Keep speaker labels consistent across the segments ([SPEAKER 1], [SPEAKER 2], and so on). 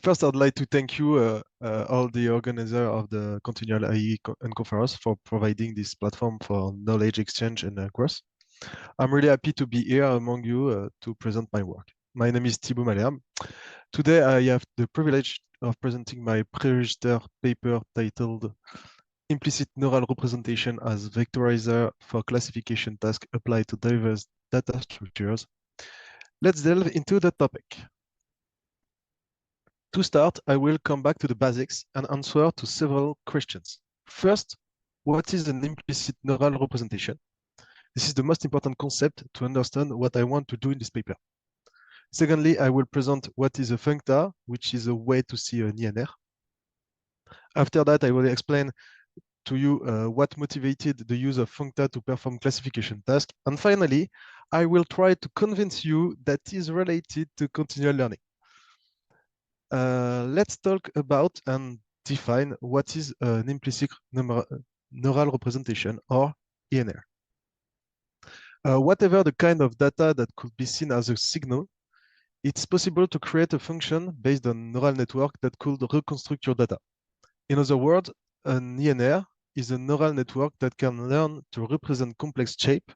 [SPEAKER 1] First, I'd like to thank you, all the organizer of the ContinualAI Unconf for providing this platform for knowledge exchange and growth. I'm really happy to be here among you to present my work. My name is Thibault Malherbe. Today, I have the privilege of presenting my pre-registered paper titled Implicit Neural Representation as Vectorizer for Classification Tasks Applied to Diverse Data Structures. Let's delve into the topic. To start, I will come back to the basics and answer to several questions. First, what is an implicit neural representation? This is the most important concept to understand what I want to do in this paper. Secondly, I will present what is a functa, which is a way to see an INR. After that, I will explain to you what motivated the use of functa to perform classification tasks. And finally, I will try to convince you that is related to continual learning. Let's talk about and define what is an implicit neural representation, or INR. Whatever the kind of data that could be seen as a signal, it's possible to create a function based on neural network that could reconstruct your data. In other words, an INR is a neural network that can learn to represent complex shape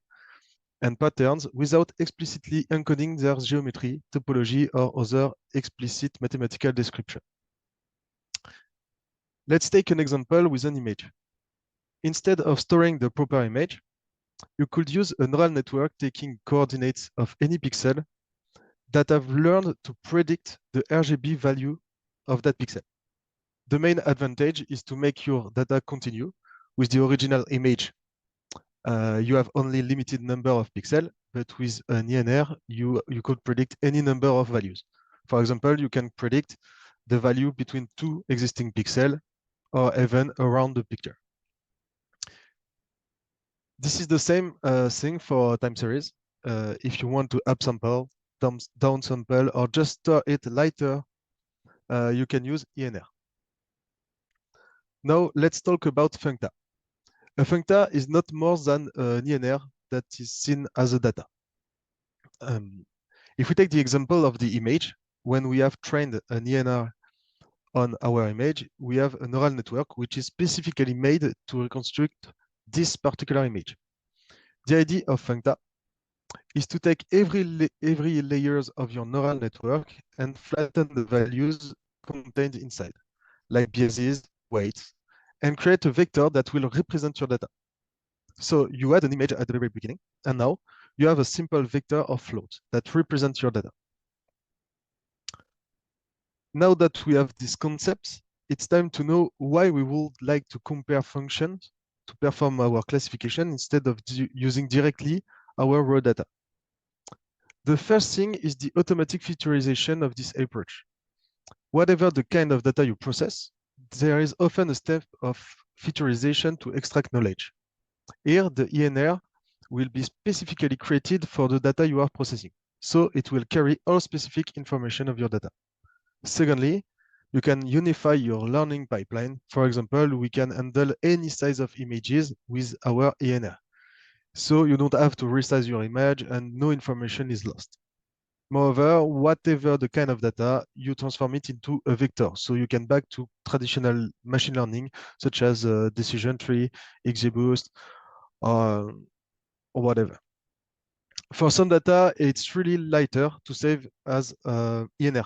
[SPEAKER 1] and patterns without explicitly encoding their geometry, topology, or other explicit mathematical description. Let's take an example with an image. Instead of storing the proper image, you could use a neural network taking coordinates of any pixel that have learned to predict the RGB value of that pixel. The main advantage is to make your data continue. With the original image, you have only limited number of pixels, but with an INR, you could predict any number of values. For example, you can predict the value between two existing pixels or even around the picture. This is the same thing for time series. If you want to upsample, downsample, or just store it later, you can use INR. Now let's talk about functa. A functa is not more than an INR that is seen as a data. If we take the example of the image, when we have trained an INR on our image, we have a neural network which is specifically made to reconstruct this particular image. The idea of functa is to take every layers of your neural network and flatten the values contained inside, like biases, weights, and create a vector that will represent your data. So you had an image at the very beginning, and now you have a simple vector of float that represents your data. Now that we have these concepts, it's time to know why we would like to compare functions to perform our classification instead of using directly our raw data. The first thing is the automatic featurization of this approach. Whatever the kind of data you process, there is often a step of featurization to extract knowledge. Here, the INR will be specifically created for the data you are processing, so it will carry all specific information of your data. Secondly, you can unify your learning pipeline. For example, we can handle any size of images with our INR, so you don't have to resize your image and no information is lost. Moreover, whatever the kind of data, you transform it into a vector. So you can back to traditional machine learning, such as decision tree, XGBoost, or whatever. For some data, it's really lighter to save as INR.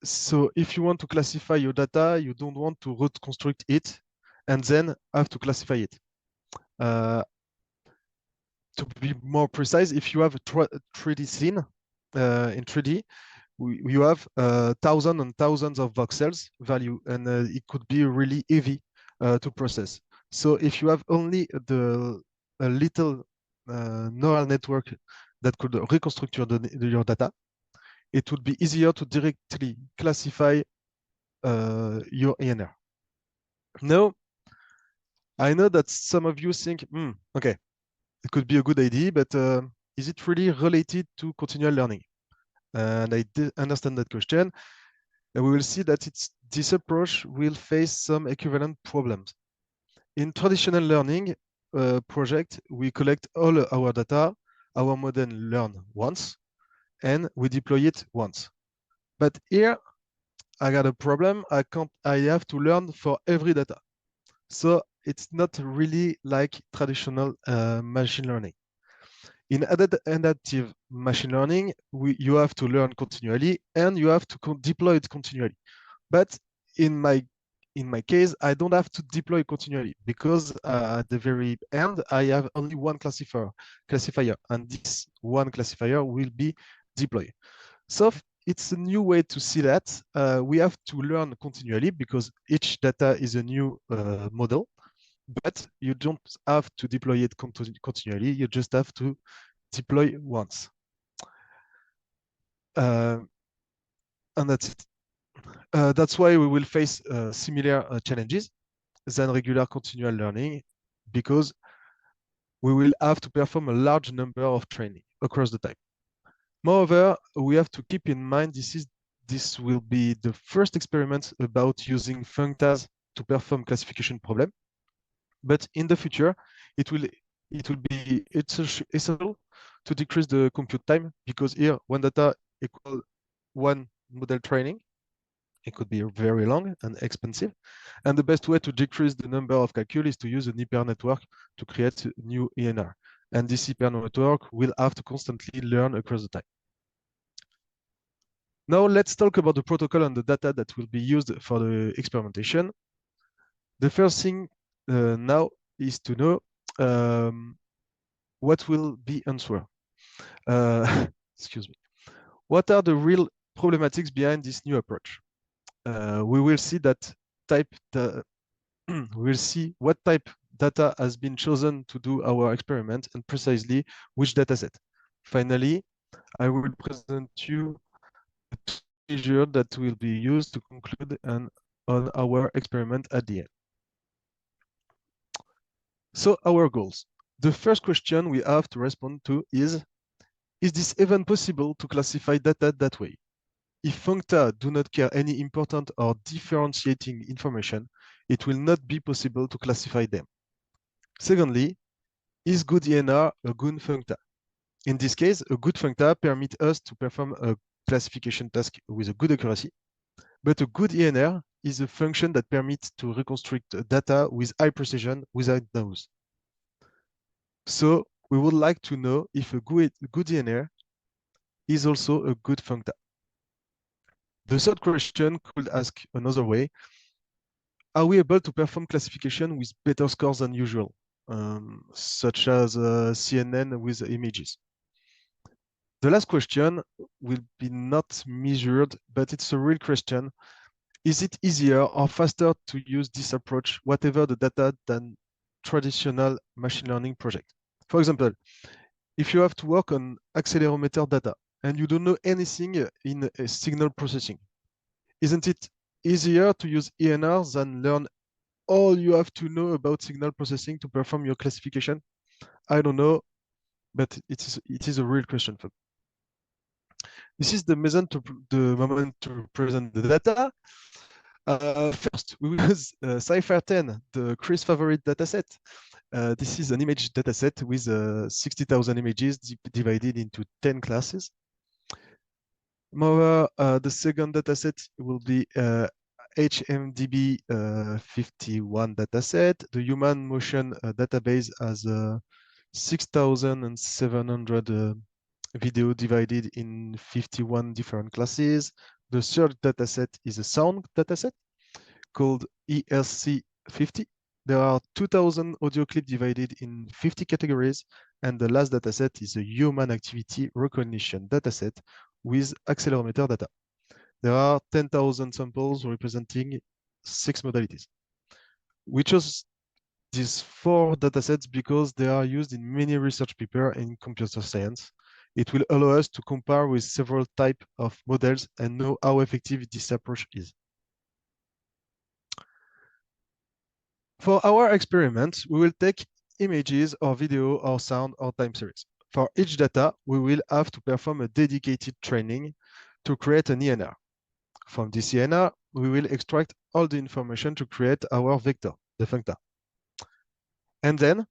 [SPEAKER 1] So if you want to classify your data, you don't want to reconstruct it and then have to classify it. To be more precise, if you have a 3D scene in 3D, you have thousands and thousands of voxels value, and it could be really heavy to process. So if you have only a little neural network that could reconstruct your data, it would be easier to directly classify your INR. Now, I know that some of you think, okay, it could be a good idea, but is it really related to continual learning? And I did understand that question. And we will see that this approach will face some equivalent problems. In traditional learning project, we collect all our data, our model learn once, and we deploy it once. But here I got a problem. I have to learn for every data. So it's not really like traditional machine learning. In adaptive machine learning, you have to learn continually and you have to deploy it continually. But in my case, I don't have to deploy continually because at the very end, I have only one classifier, and this one classifier will be deployed. So it's a new way to see that. We have to learn continually because each data is a new model, but you don't have to deploy it continually. You just have to deploy once. And that's it. That's why we will face similar challenges than regular continual learning because we will have to perform a large number of training across the time. Moreover, we have to keep in mind this will be the first experiment about using functas to perform classification problem. But in the future, it will be essential to decrease the compute time because here one data equal one model training. It could be very long and expensive. And the best way to decrease the number of calcul is to use an hyper network to create a new ENR. And this hyper network will have to constantly learn across the time. Now let's talk about the protocol and the data that will be used for the experimentation. The first thing now is to know what will be answered. Excuse me. What are the real problematics behind this new approach? We will see that we'll see what type data has been chosen to do our experiment and precisely which dataset. Finally, I will present you the measure that will be used to conclude on our experiment at the end. So our goals. The first question we have to respond to is this even possible to classify data that way? If functa do not carry any important or differentiating information, it will not be possible to classify them. Secondly, is good ENR a good functa? In this case, a good functa permits us to perform a classification task with a good accuracy, but a good ENR is a function that permits to reconstruct data with high precision without noise. So we would like to know if a good ENR is also a good functa. The third question could ask another way. Are we able to perform classification with better scores than usual, such as CNN with images? The last question will be not measured, but it's a real question. Is it easier or faster to use this approach, whatever the data, than traditional machine learning project? For example, if you have to work on accelerometer data and you don't know anything in signal processing, isn't it easier to use ENR than learn all you have to know about signal processing to perform your classification? I don't know, but it is a real question for me. This is the moment to present the data. First, we will use Cypher 10, the Chris favorite dataset. This is an image dataset with 60,000 images divided into 10 classes. Moreover, the second dataset will be HMDB 51 dataset. The human motion database has 6,700 video divided in 51 different classes. The third dataset is a sound dataset called ERC50. There are 2,000 audio clips divided in 50 categories. And the last dataset is a human activity recognition dataset with accelerometer data. There are 10,000 samples representing 6 modalities. We chose these 4 datasets because they are used in many research papers in computer science. It will allow us to compare with several types of models and know how effective this approach is. For our experiment, we will take images or video or sound or time series. For each data, we will have to perform a dedicated training to create an ENR. From this ENR, we will extract all the information to create our vector, the functa. And then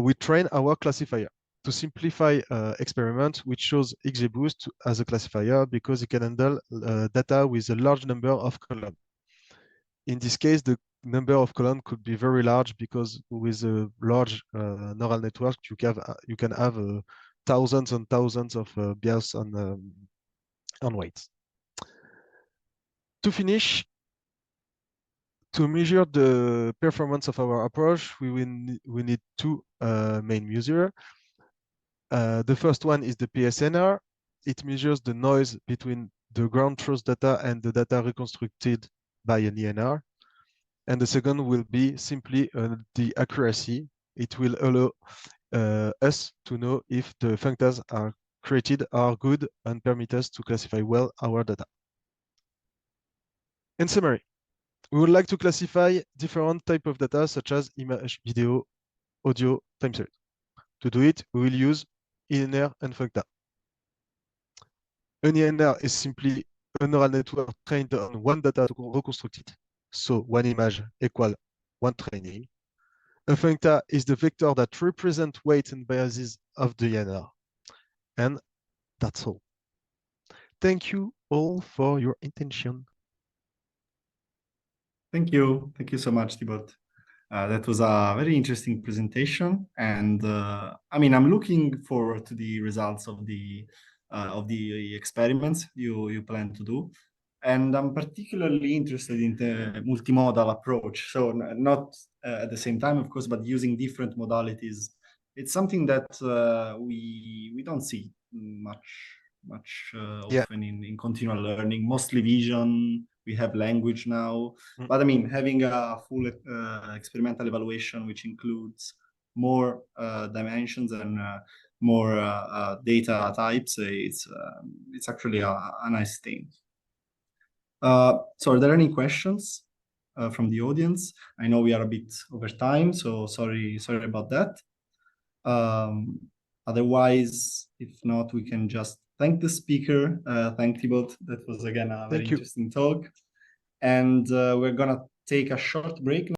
[SPEAKER 1] we train our classifier. to simplify experiment, which shows XGBoost as a classifier because it can handle data with a large number of columns. In this case, the number of columns could be very large because with a large neural network, you can have thousands and thousands of bias on weights. To finish, to measure the performance of our approach, we need two main measures. The first one is the PSNR. It measures the noise between the ground truth data and the data reconstructed by an ENR. And the second will be simply the accuracy. It will allow us to know if the functors are created are good and permit us to classify well our data. In summary, we would like to classify different types of data such as image, video, audio, time series. To do it, we will use ENR and functa. An ENR is simply a neural network trained on one data reconstructed. So one image equal one training. A functa is the vector that represents weights and biases of the ENR. And that's all. Thank you all for your attention.
[SPEAKER 2] Thank you. Thank you so much, Thibault. That was a very interesting presentation. And I mean, I'm looking forward to the results of the experiments you plan to do. And I'm particularly interested in the multimodal approach. So not at the same time, of course, but using different modalities. It's something that we don't see much often in continual learning, mostly vision. We have language now, but I mean, having a full experimental evaluation, which includes more dimensions and more data types, it's actually a nice thing. So are there any questions from the audience? I know we are a bit over time, so sorry about that. Otherwise, if not, we can just thank the speaker. Thank Thibault. That was again a very interesting talk. And we're gonna take a short break now.